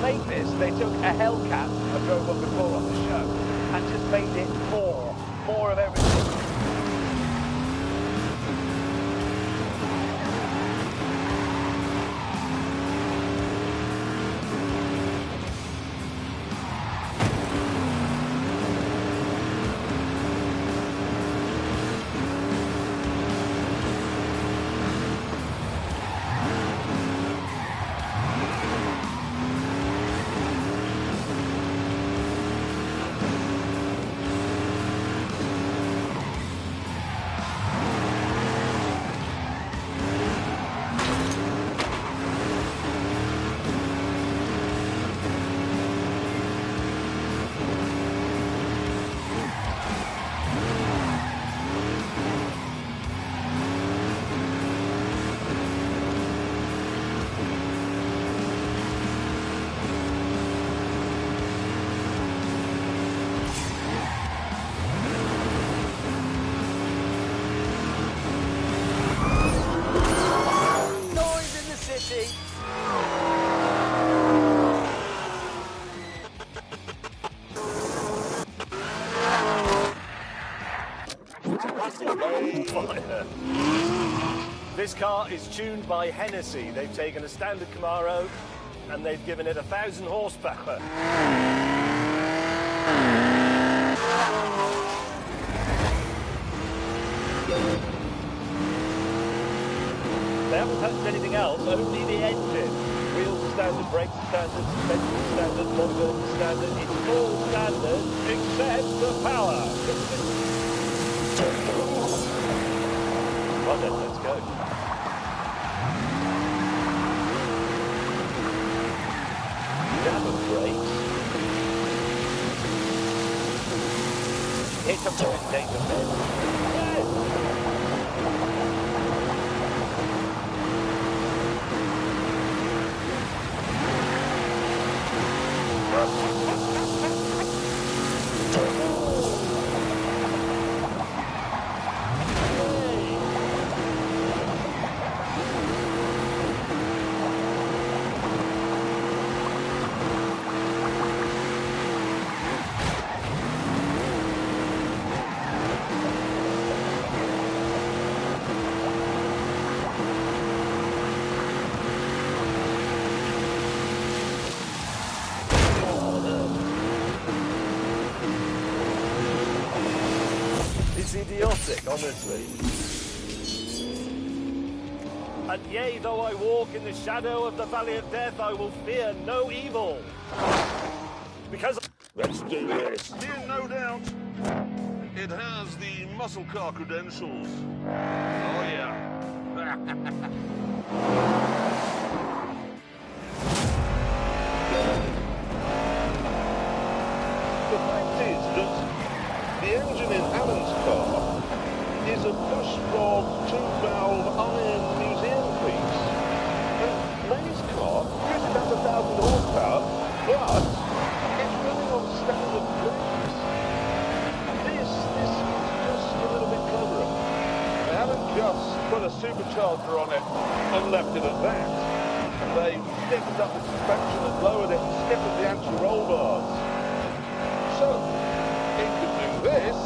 make this, they took a Hellcat, I drove one before on the show, and just made it more of everything. This car is tuned by Hennessy. They've taken a standard Camaro and they've given it 1,000 horsepower. They haven't touched anything else, only the engine. Wheels standard, brakes standard, suspension standard, motor standard. It's all standard except the power. Right then, let's go. Damn the brakes. Hit up the danger bed. Yes! Idiotic, honestly. And yea, though I walk in the shadow of the valley of death, I will fear no evil. Because... Let's do this. Yeah, no doubt. It has the muscle car credentials. Oh, yeah. The fact is that the engine in Alan's car is a push-rod, two-valve iron museum piece. May's car uses about 1,000 horsepower, but it's running on standard brakes. This is just a little bit cleverer. They haven't just put a supercharger on it and left it at that. They stiffened up the suspension and lowered it and stiffened the anti-roll bars. So, it could do this.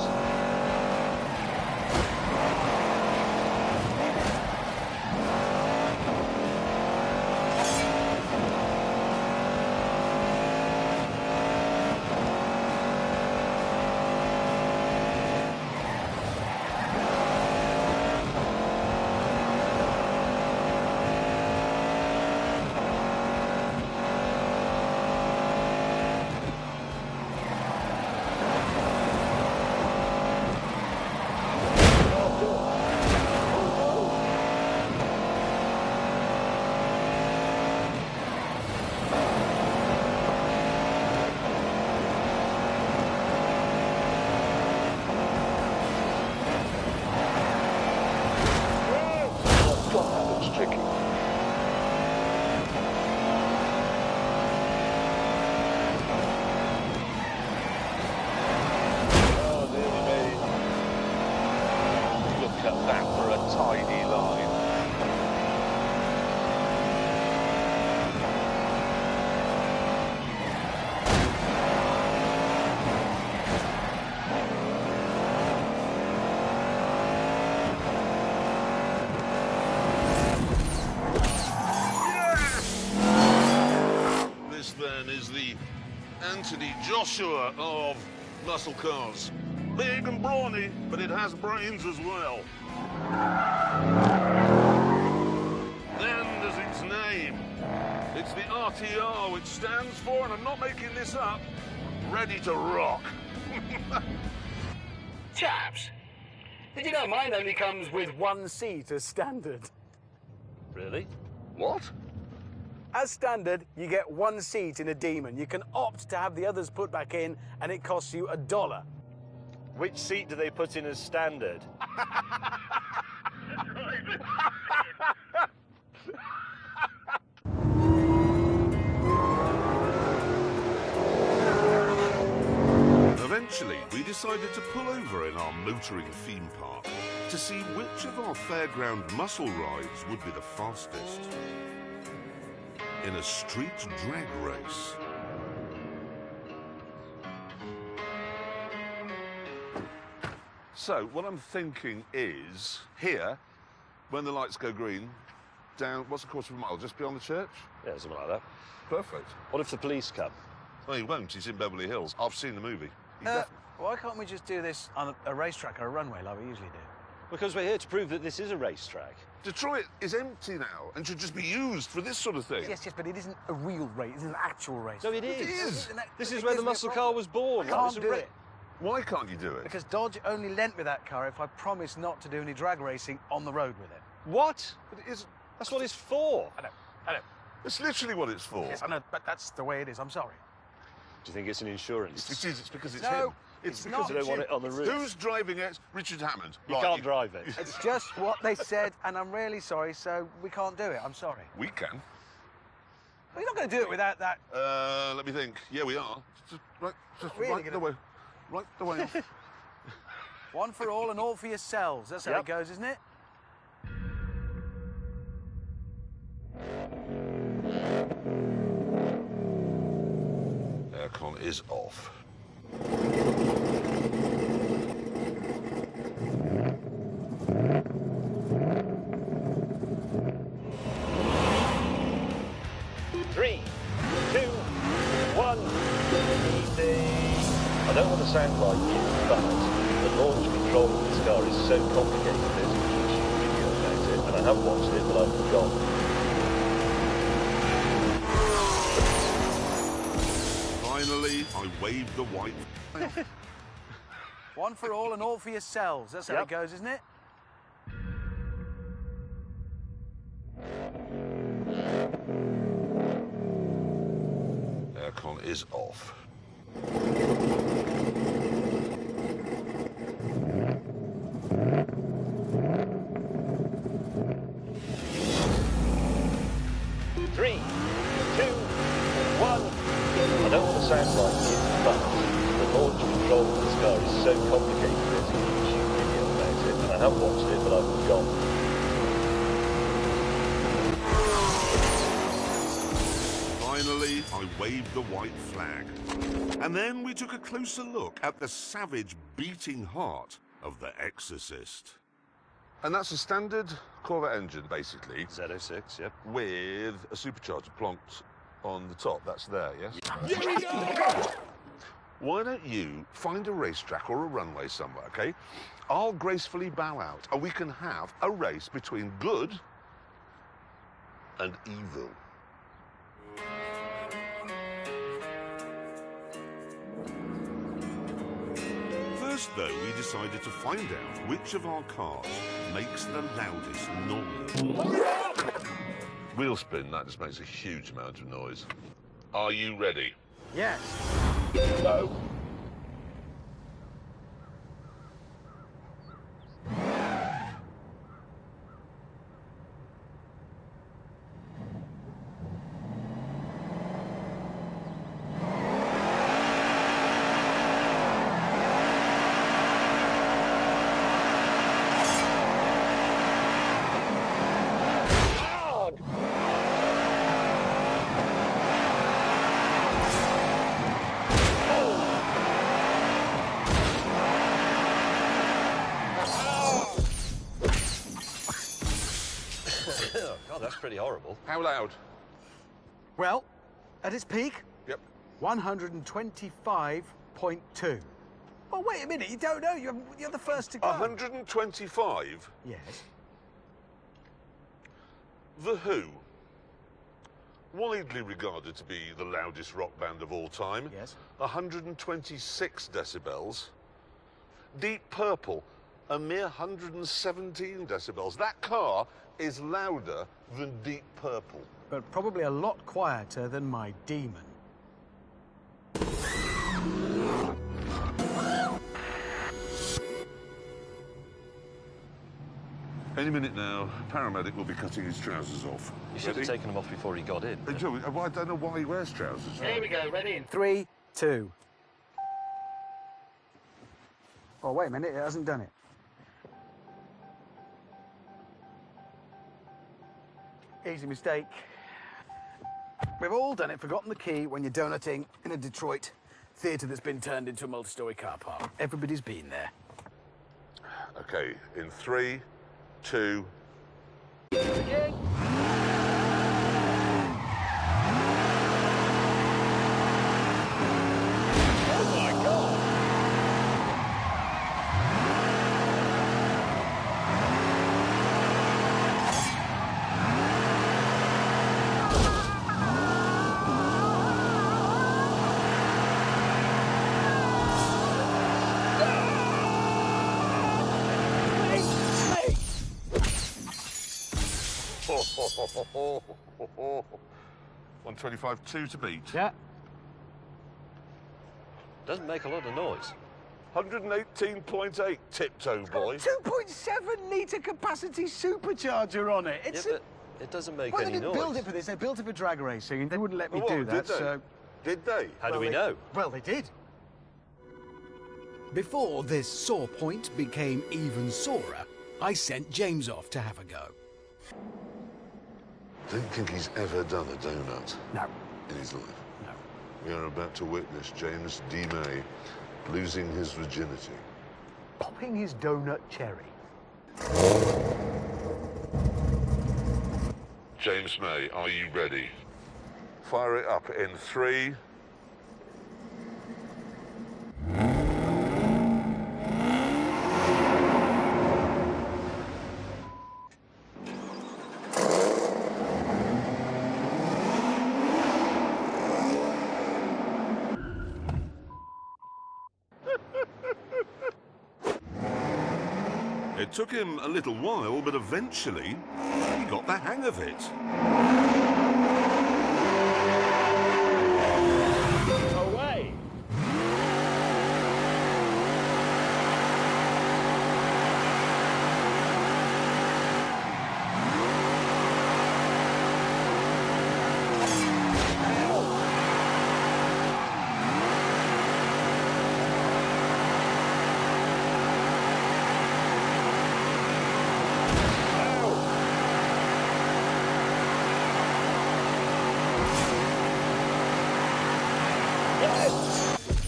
Anthony Joshua of muscle cars. Big and brawny, but it has brains as well. Then there's its name. It's the RTR, which stands for, and I'm not making this up, ready to rock. Chaps, did you know mine only comes with one seat as standard? Really? What? As standard, you get one seat in a Demon. You can opt to have the others put back in, and it costs you $1. Which seat do they put in as standard? Eventually, we decided to pull over in our motoring theme park to see which of our fairground muscle rides would be the fastest in a street drag race. So, what I'm thinking is, here, when the lights go green, down, what's a quarter of a mile, just beyond the church? Yeah, something like that. Perfect. What if the police come? Well, he won't, he's in Beverly Hills. I've seen the movie. Why can't we just do this on a racetrack or a runway like we usually do? Because we're here to prove that this is a racetrack. Detroit is empty now and should just be used for this sort of thing. Yes, but it isn't a real race. It isn't an actual race. No, it is. is. This is where the muscle car was born. I can't do it. Why can't you do it? Because Dodge only lent me that car if I promised not to do any drag racing on the road with it. What? But it is. That's what it's for. I know. It's literally what it's for. Yes, I know, but that's the way it is. I'm sorry. Do you think it's an insurance? It is. It's because it's No, him. it's because not. They don't want it on the roof. Who's driving it? Richard Hammond. You can't drive it. It's just what they said, and I'm really sorry, so we can't do it. I'm sorry. We can. We're not going to do it without that. Let me think. Yeah, we are. Just Really right gonna- the way. Right the way. One for all and all for yourselves. That's how it goes, isn't it? Aircon is off. Three, two, one. Easy. I don't want to sound like you, but the launch control of this car is so complicated. There's a YouTube video about it, and I have watched it, but I've forgotten. Finally, I waved the white. One for all and all for yourselves. That's how it goes, isn't it? Aircon is off. Three, two, one. I don't want to sound like you, but the launch control of this car is so complicated. There's a YouTube video about it, and I have watched it, but I've forgotten. Finally, I waved the white flag. And then we took a closer look at the savage beating heart of the Exorcist. And that's a standard Corvette engine, basically, Z06, yep. with a supercharger plonked on the top. That's there, yes? Why don't you find a racetrack or a runway somewhere, okay? I'll gracefully bow out, and we can have a race between good and evil. First, though, we decided to find out which of our cars makes the loudest noise. Wheel spin, that just makes a huge amount of noise. Are you ready? Yes. No. God, that's pretty horrible. How loud? Well, at its peak, Yep. 125.2. Well, wait a minute, you don't know. You're the first to go. 125? Yes. The Who, widely regarded to be the loudest rock band of all time. Yes. 126 decibels. Deep Purple, a mere 117 decibels. That car is louder than Deep Purple. But probably a lot quieter than my Demon. Any minute now, paramedic will be cutting his trousers off. You should have taken them off before he got in. I don't know why he wears trousers. Here we go, ready in 3, 2. Oh, wait a minute, it hasn't done it. Easy mistake. We've all done it, forgotten the key when you're donutting in a Detroit theatre that's been turned into a multi-storey car park. Everybody's been there. Okay, in 3, 2... Again. Oh my God! Oh, 125.2 to beat. Yeah. Doesn't make a lot of noise. 118.8 tiptoe boy. 2.7 litre capacity supercharger on it. It's Yeah, but it doesn't make well, any they didn't noise. build it for this. They built it for drag racing, and they wouldn't let me Oh, do did that. they? So, Did they? How do well, we they- know? Well, they did. Before this sore point became even sorer, I sent James off to have a go. Don't think he's ever done a donut No, in his life. no. We are about to witness James D. May losing his virginity. Popping his donut cherry. James May, are you ready? Fire it up in 3... It took him a little while, but eventually he got the hang of it. Away!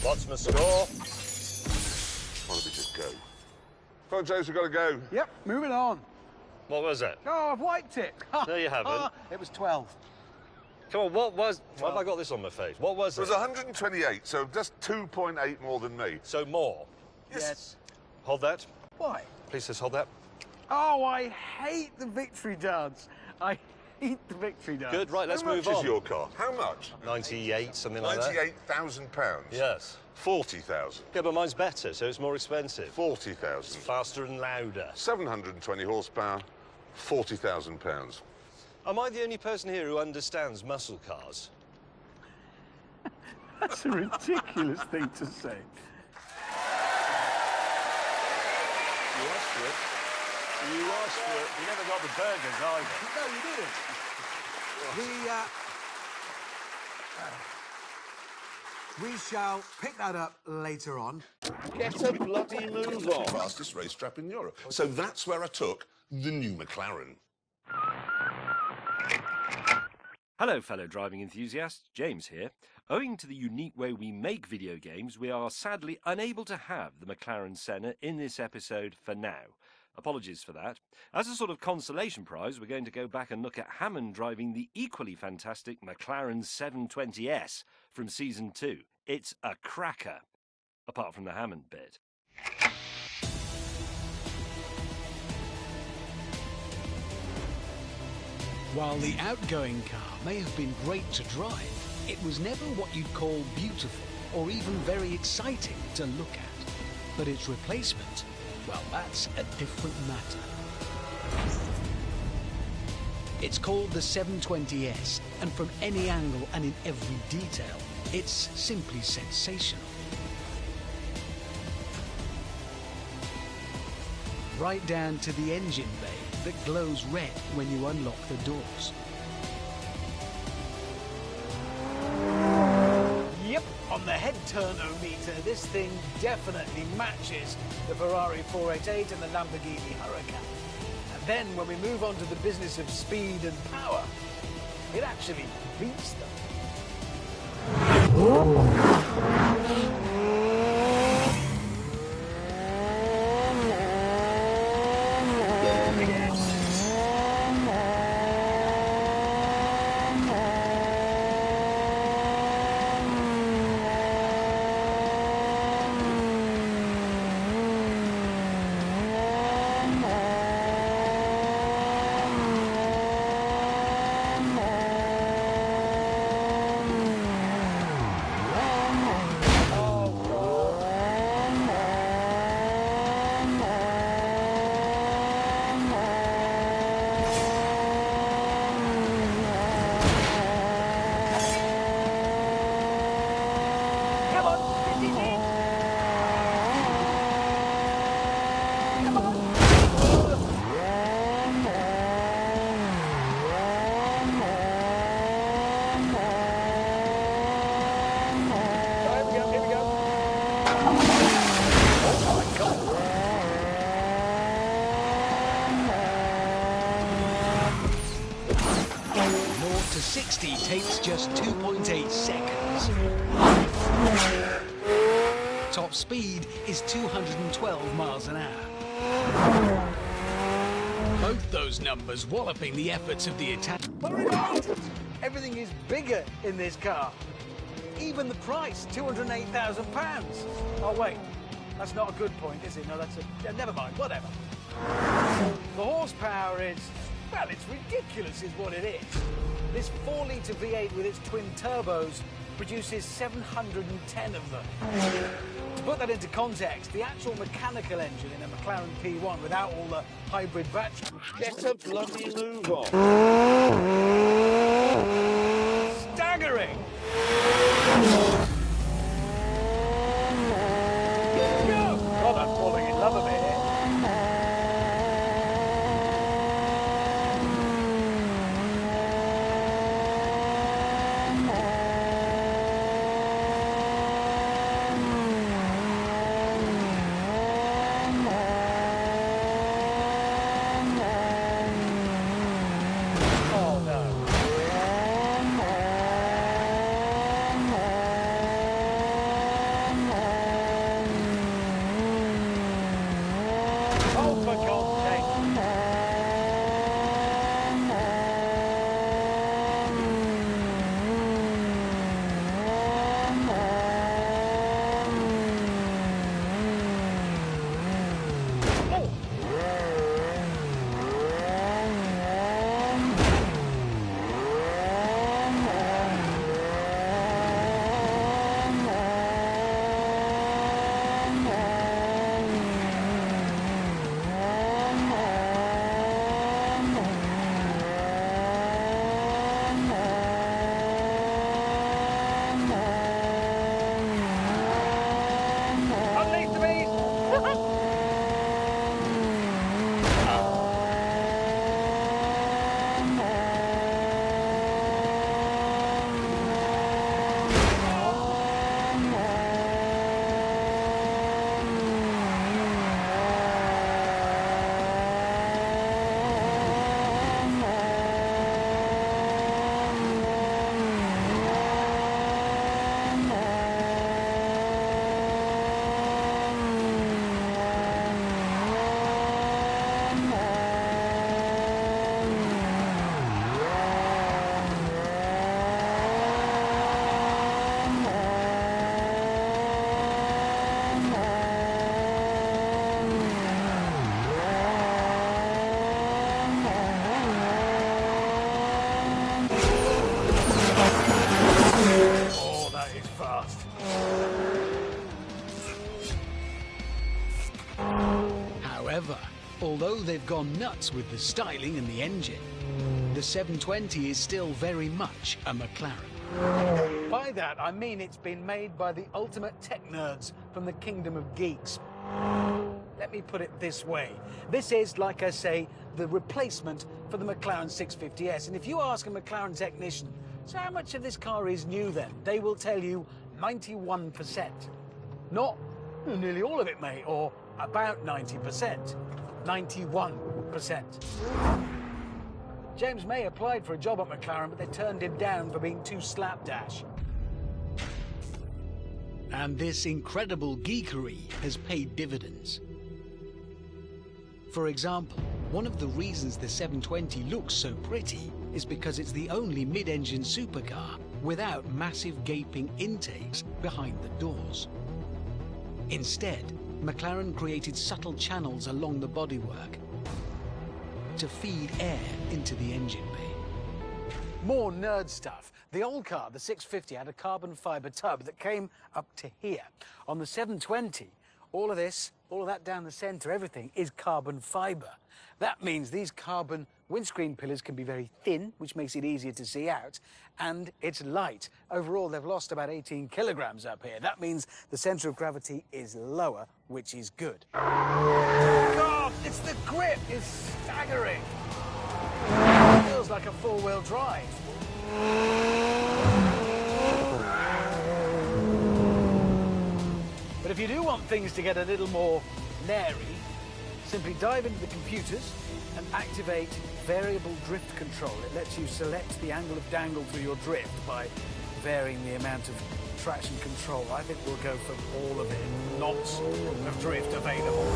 What's my score? Why don't we just go? Come on, James, we've got to go. Yep, moving on. What was it? Oh, I've wiped it. No, you haven't. It was 12. Come on, what was... Why have I got this on my face? What was It it? was 128, so just 2.8 more than me. So more. Yes. Hold that. Why? Please just hold that. Oh, I hate the victory dance. I hate the victory dance. Good, right, let's How much move on. is your car? How much? 98, something like that. £98,000. Yes. 40,000. Yeah, but mine's better, so it's more expensive. 40,000. Faster and louder. 720 horsepower, £40,000. Am I the only person here who understands muscle cars? That's a ridiculous thing to say. You asked for it. You asked for it. You never got the burgers either. No, you didn't. We shall pick that up later on. Get a bloody move on. Fastest racetrack in Europe. So that's where I took the new McLaren. Hello, fellow driving enthusiasts. James here. Owing to the unique way we make video games, we are sadly unable to have the McLaren Senna in this episode for now. Apologies for that. As a sort of consolation prize, we're going to go back and look at Hammond driving the equally fantastic McLaren 720S from Season 2. It's a cracker, apart from the Hammond bit. While the outgoing car may have been great to drive, it was never what you'd call beautiful or even very exciting to look at. But its replacement, well, that's a different matter. It's called the 720S, and from any angle and in every detail, it's simply sensational. Right down to the engine bay that glows red when you unlock the doors. Yep, on the head turnometer, this thing definitely matches the Ferrari 488 and the Lamborghini Huracan. And then when we move on to the business of speed and power, it actually beats them. To 60 takes just 2.8 seconds. Top speed is 212 miles an hour. Both those numbers walloping the efforts of the Italian. Everything is bigger in this car. Even the price, £208,000. Oh wait, that's not a good point, is it? No, that's a... Yeah, never mind, whatever. The horsepower is... well, it's ridiculous is what it is. This 4-litre V8 with its twin turbos produces 710 of them. To put that into context, the actual mechanical engine in a McLaren P1 without all the hybrid batteries... Get a bloody move on. staggering! God, I'm falling in love a bit here. they've gone nuts with the styling and the engine, the 720 is still very much a McLaren. By that, I mean it's been made by the ultimate tech nerds from the kingdom of geeks. Let me put it this way. This is, like I say, the replacement for the McLaren 650S. And if you ask a McLaren technician, so how much of this car is new then? They will tell you 91%. Not nearly all of it, mate, or about 90%. 91%. James May applied for a job at McLaren, but they turned him down for being too slapdash. And this incredible geekery has paid dividends. For example, one of the reasons the 720 looks so pretty is because it's the only mid-engine supercar without massive gaping intakes behind the doors. Instead, McLaren created subtle channels along the bodywork to feed air into the engine bay. More nerd stuff. The old car, the 650, had a carbon fibre tub that came up to here. On the 720, all of this, all of that down the centre, everything is carbon fibre. That means these carbon windscreen pillars can be very thin, which makes it easier to see out, and it's light. Overall, they've lost about 18 kilograms up here. That means the centre of gravity is lower, which is good. God, it's the grip! It's staggering! It feels like a four-wheel drive. But if you do want things to get a little more nary, simply dive into the computers and activate variable drift control. It lets you select the angle of dangle through your drift by varying the amount of traction control. I think we'll go for all of it. Lots of drift available.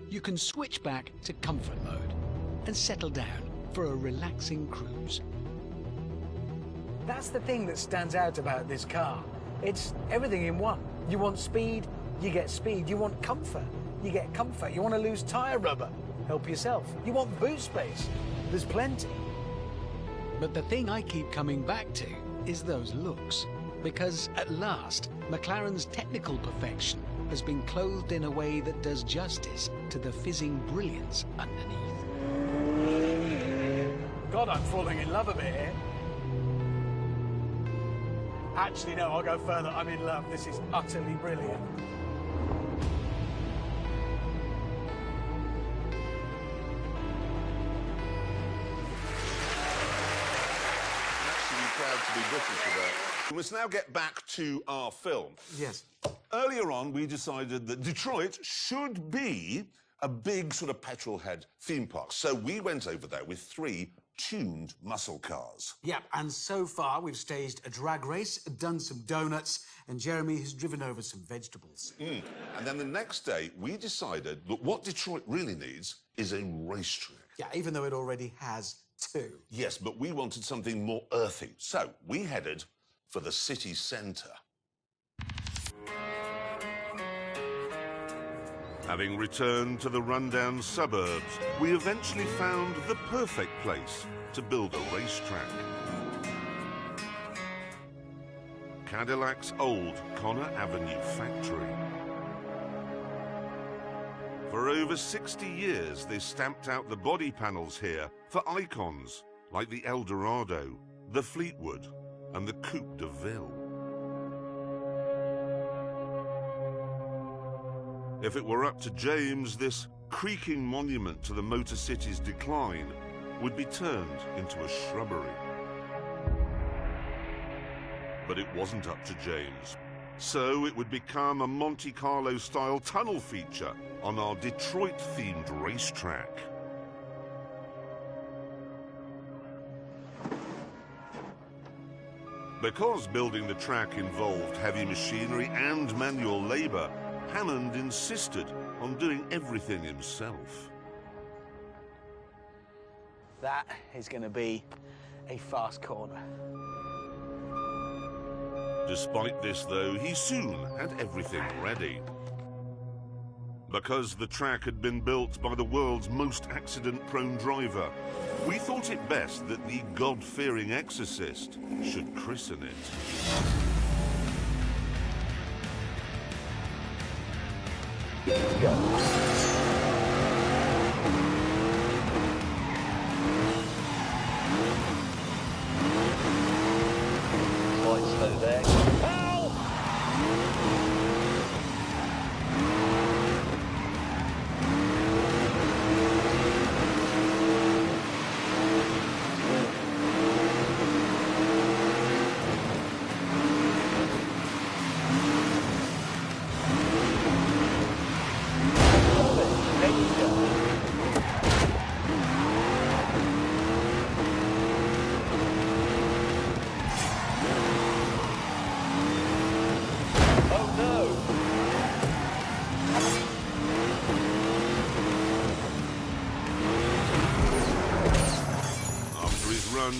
You can switch back to comfort mode and settle down for a relaxing cruise. That's the thing that stands out about this car. It's everything in one. You want speed, you get speed. You want comfort, you get comfort. You want to lose tyre rubber, help yourself. You want boot space, there's plenty. But the thing I keep coming back to is those looks. Because at last, McLaren's technical perfection has been clothed in a way that does justice to the fizzing brilliance underneath. God, I'm falling in love a bit here. Actually, no, I'll go further. I'm in love. This is utterly brilliant. Absolutely proud to be British for that. We must now get back to our film. Yes. Earlier on, we decided that Detroit should be a big sort of petrol head theme park. So we went over there with 3 tuned muscle cars. Yep, and so far we've staged a drag race, done some donuts, and Jeremy has driven over some vegetables. And then the next day, we decided that what Detroit really needs is a racetrack. Yeah, even though it already has 2. Yes, but we wanted something more earthy. So we headed for the city centre. Having returned to the rundown suburbs, we eventually found the perfect place to build a racetrack. Cadillac's old Connor Avenue factory. For over 60 years, they stamped out the body panels here for icons like the Eldorado, the Fleetwood, and the Coupe de Ville. If it were up to James, this creaking monument to the Motor City's decline would be turned into a shrubbery. But it wasn't up to James. So it would become a Monte Carlo-style tunnel feature on our Detroit-themed racetrack. Because building the track involved heavy machinery and manual labour, Hammond insisted on doing everything himself. That is going to be a fast corner. Despite this, though, he soon had everything ready. Because the track had been built by the world's most accident-prone driver, we thought it best that the God-fearing exorcist should christen it. Quite slow there. Help!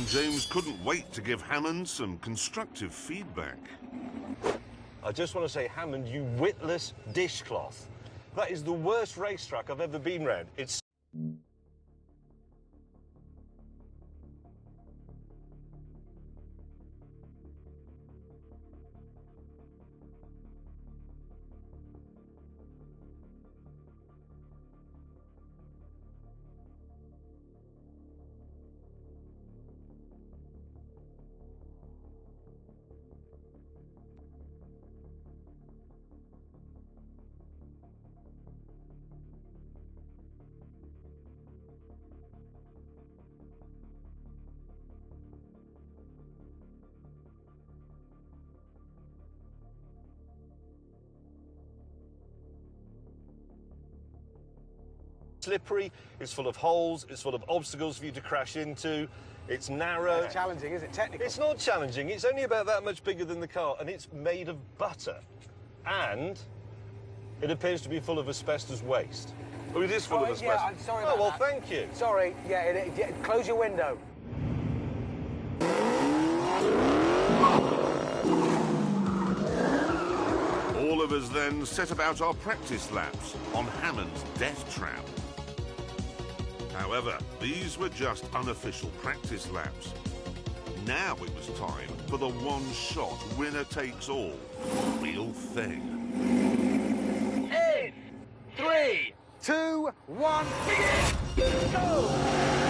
James couldn't wait to give Hammond some constructive feedback. I just want to say, Hammond, you witless dishcloth. That is the worst racetrack I've ever been round. It's... slippery, it's full of holes, it's full of obstacles for you to crash into, it's narrow. It's challenging, is it? Technical. It's not challenging, it's only about that much bigger than the car, and it's made of butter. And it appears to be full of asbestos waste. Oh, it is full of asbestos. Yeah, I'm sorry about Oh, well, that. thank you. Sorry, close your window. All of us then set about our practice laps on Hammond's death trap. However, these were just unofficial practice laps. Now it was time for the one-shot, winner-takes-all real thing. In 3, 2, 1, begin! Go!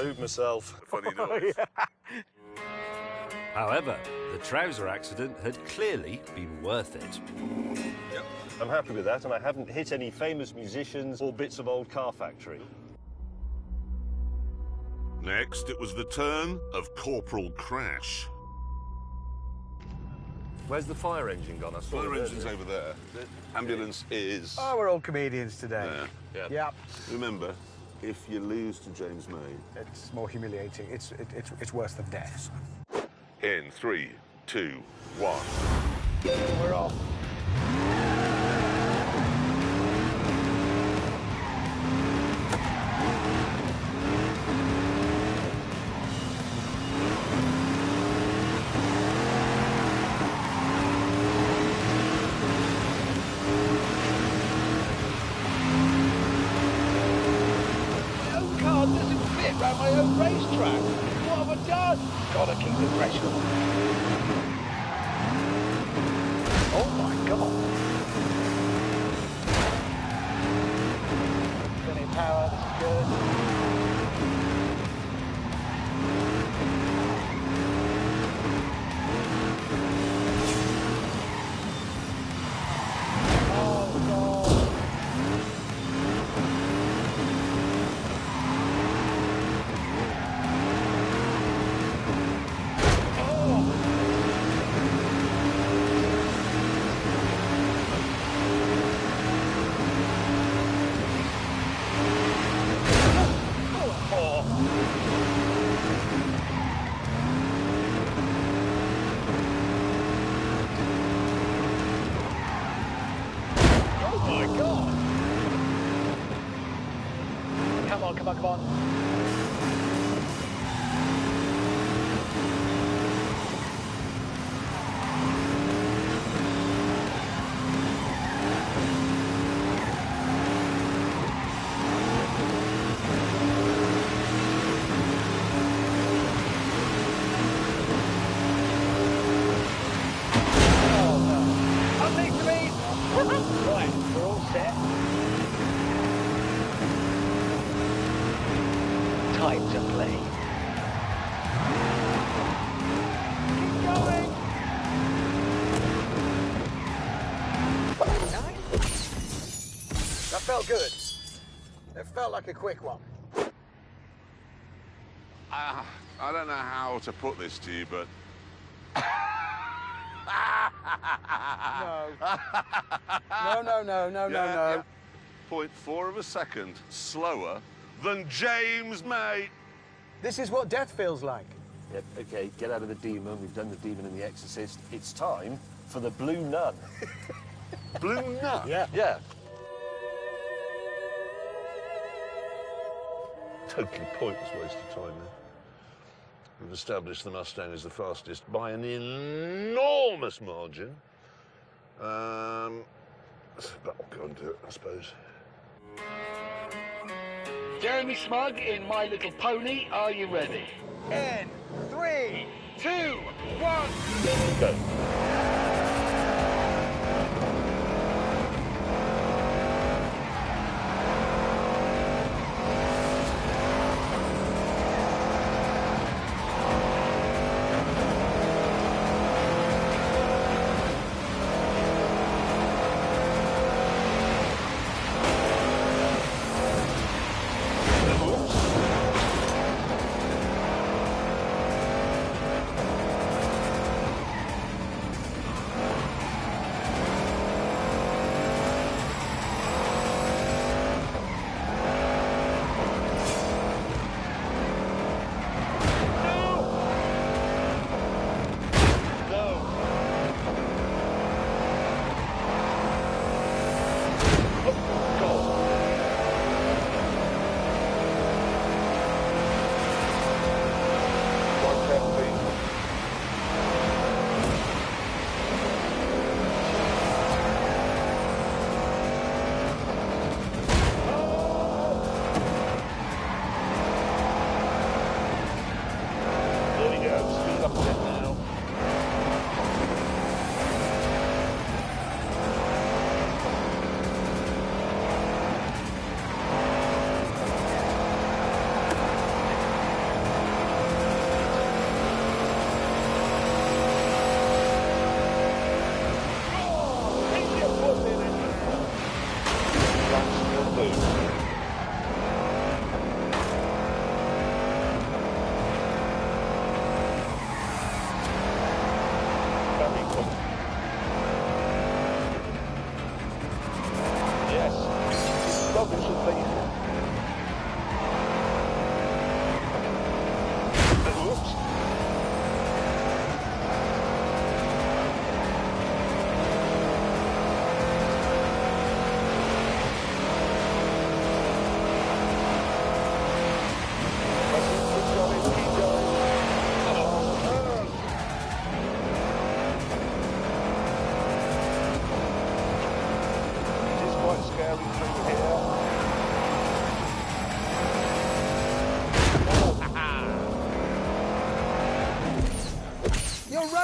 pooped myself. Funny noise. However, the trouser accident had clearly been worth it. Yep. I'm happy with that, and I haven't hit any famous musicians or bits of old car factory. Next, it was the turn of Corporal Crash. Where's the fire engine gone? I saw Fire it engine's earlier. over there. The ambulance is... Oh, we're all comedians today. Yeah. Yeah. Yep. Remember, if you lose to James May... It's more humiliating. It's worse than death. In 3, 2, 1... We're off. Around my own racetrack. What have I done? Gotta keep the pressure on. Oh my God. Plenty of power, this is good. Oh God. Come on, come on. Right, we're all set. Time to play. Keep going. That felt good. It felt like a quick one. I don't know how to put this to you, but... No. Yeah. 0.4 of a second slower than James May. This is what death feels like. Yep, okay, get out of the demon. We've done the demon and the exorcist. It's time for the blue nun. Blue nut? Yeah. Totally pointless waste of time there. We've established the Mustang is the fastest by an enormous margin. But I'll go and do it, I suppose. Jeremy Smug in My Little Pony, are you ready? In 3, 2, 1. Go.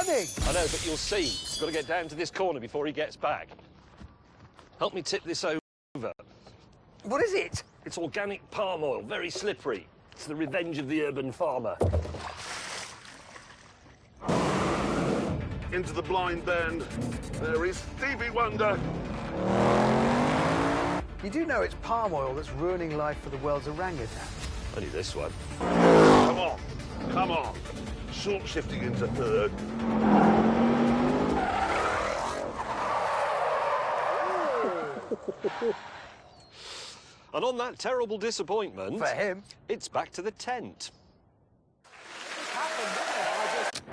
running. I know, but you'll see. We've got to get down to this corner before he gets back. Help me tip this over. What is it? It's organic palm oil, very slippery. It's the revenge of the urban farmer. Into the blind bend. There is Stevie Wonder. You do know it's palm oil that's ruining life for the world's orangutan. Only this one. Come on, come on. Short shifting into third. And on that terrible disappointment... For him. It's back to the tent.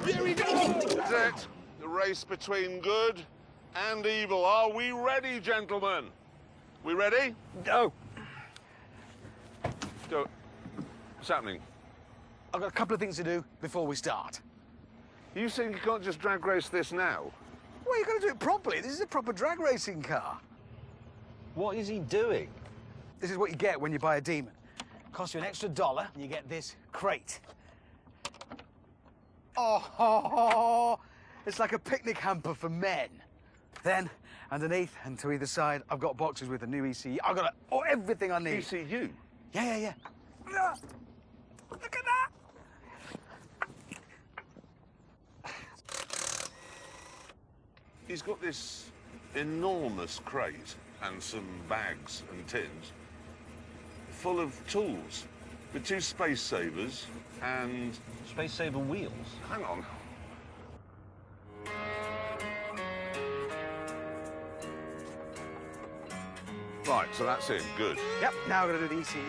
Here we go! That's it. The race between good and evil. Are we ready, gentlemen? We ready? No. Go. What's happening? I've got a couple of things to do before we start. You saying you can't just drag race this now? Well, you've got to do it properly. This is a proper drag racing car. What is he doing? This is what you get when you buy a Demon. Costs you an extra $1 and you get this crate. Oh, it's like a picnic hamper for men. Then, underneath and to either side, I've got boxes with a new ECU. I've got everything I need. ECU? Yeah. Look at that! He's got this enormous crate and some bags and tins full of tools with 2 space savers and... Space Saver wheels. Hang on. Right, so that's it. Good. Yep, now I've got to do the ECU.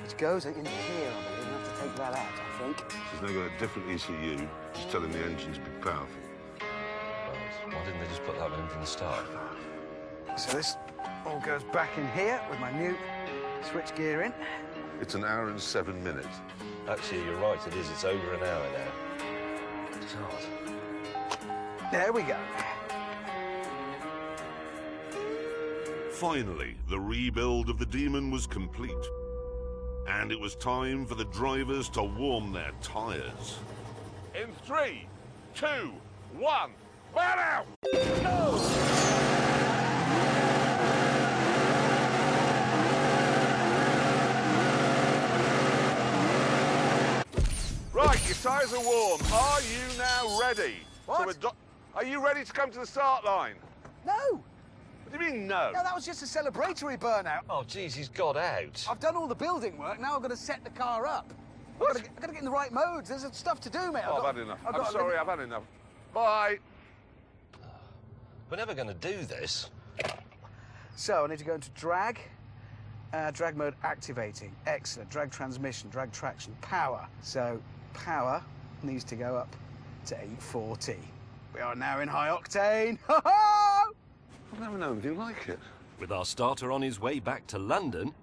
Which goes in here, I believe. I have to take that out, I think. She's now got a different ECU, just telling the engine to be powerful. Right. Why didn't they just put that one in from the start? So this all goes back in here with my new switch gear in. It's 1 hour and 7 minutes. Actually, you're right, it is. It's over an hour now. God. There we go. Finally, the rebuild of the Demon was complete. And it was time for the drivers to warm their tyres. In 3, 2, 1, burn out! Go! Right, your tyres are warm. Are you now ready? What? Are you ready to come to the start line? No! What do you mean, no? No, that was just a celebratory burnout. Oh, geez, he's got out. I've done all the building work, now I've got to set the car up. What? I've got to get in the right modes. There's stuff to do, mate. Oh, I've had enough. I'm sorry, I've had enough. Bye. We're never going to do this. So, I need to go into drag. Drag mode activating. Excellent. Drag transmission, drag traction, power. So, power needs to go up to 840. We are now in high octane. I've never known anything like it. With our starter on his way back to London,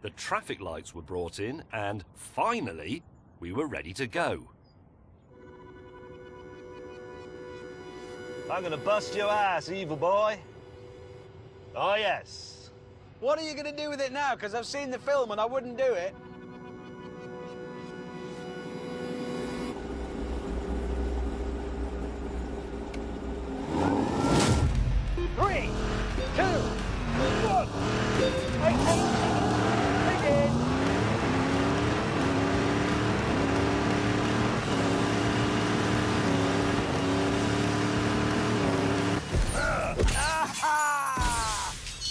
the traffic lights were brought in, and finally, we were ready to go. I'm gonna bust your ass, evil boy. Oh, yes. What are you going to do with it now? Because I've seen the film and I wouldn't do it. Three, 2, 1. Begin.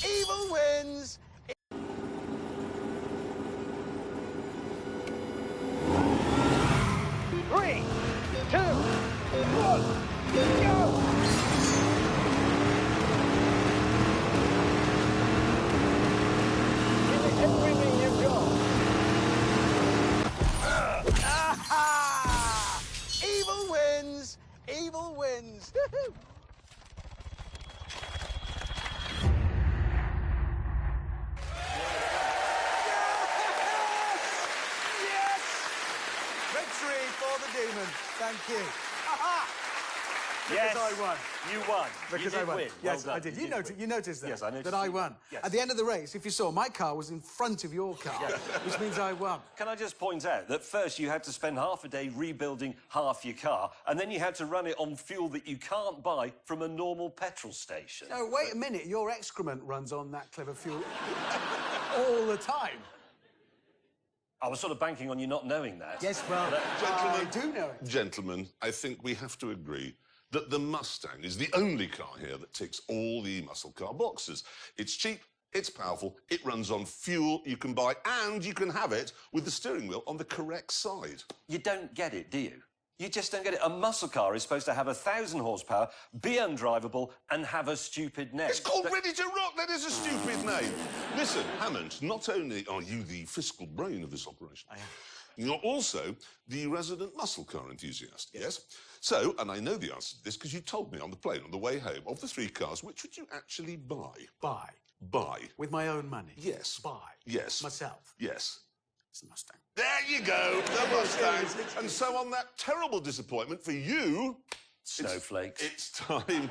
Evil wins. 3, 2, 1, go! Everything you've got. Evil wins. Evil wins. Yes! Victory for the Demon. Thank you. Yes, I won. You won. Because you I did won. win. Yes, Well I done. did. You noticed that? Yes, I noticed That I you. won. Yes. At the end of the race, if you saw, my car was in front of your car, which means I won. Can I just point out that first you had to spend half a day rebuilding half your car, and then you had to run it on fuel that you can't buy from a normal petrol station? No, wait a minute. Your excrement runs on that clever fuel all the time. I was sort of banking on you not knowing that. Yes, well, I do know it. Gentlemen, I think we have to agree that the Mustang is the only car here that ticks all the muscle car boxes. It's cheap, it's powerful, it runs on fuel you can buy, and you can have it with the steering wheel on the correct side. You don't get it, do you? You just don't get it. A muscle car is supposed to have 1,000 horsepower, be undrivable, and have a stupid name. It's called Ready to Rock. That is a stupid name. Listen, Hammond, not only are you the fiscal brain of this operation, you're also the resident muscle car enthusiast, yes? So, and I know the answer to this because you told me on the plane on the way home, of the three cars, which would you actually buy? Buy. Buy. With my own money? Yes. Buy. Yes. Myself? Yes. It's the Mustang. There you go, the Mustang. And so on that terrible disappointment for you... Snowflakes. It's time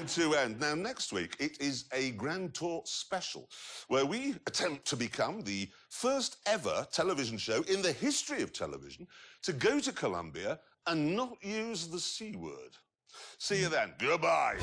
to end. Now, next week, it is a Grand Tour special, where we attempt to become the first ever television show in the history of television to go to Colombia and not use the C word. See you then. Goodbye.